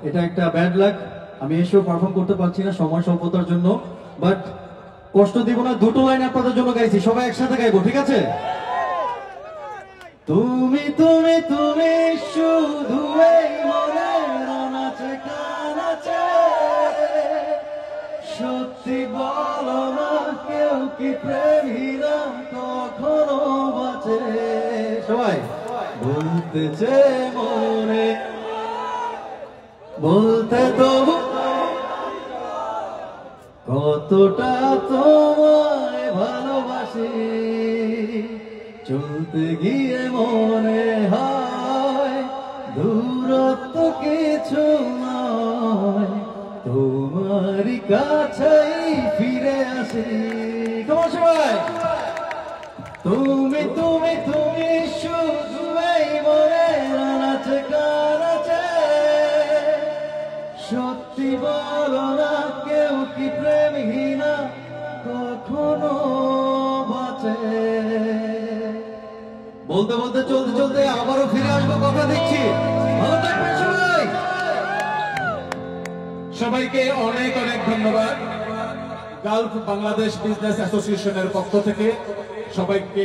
এটা একটা bad luck, আমি এসেও পারফর্ম করতে পারছি না সময় স্বল্পতার জন্য। বাট কষ্ট দিব না, দুটো লাইন আপনাদের জন্য গাইছি, সবাই একসাথে গাইবো, ঠিক আছে? তুমি তুমি তুমি শুধু এই মনের আনাচে কানাচে, সত্যি বলো না কেউ কি প্রেমীরা কখনো বাঁচে? সবাই বলতেছে মনে, বলতে তো কতটা তোমায় ভালোবাসি, চলতে গিয়ে মনে হয় দূরত্ব কিছু নয়, তোমারই কাছেই ফিরে আসি। তোমার সবাই তুমি তুমি তুমি শুধু এই মনের আনাচে কানাচে, সত্যি বলো না কেউ কি প্রেমহীনা কখনো বাঁচে? বলতে বলতে চলতে চলতে আবারও ফিরে আসবো, কথা দিচ্ছি। ভালো থাকবেন সবাই। সবাইকে অনেক অনেক ধন্যবাদ। গালফ বাংলাদেশ বিজনেস অ্যাসোসিয়েশনের পক্ষ থেকে সবাইকে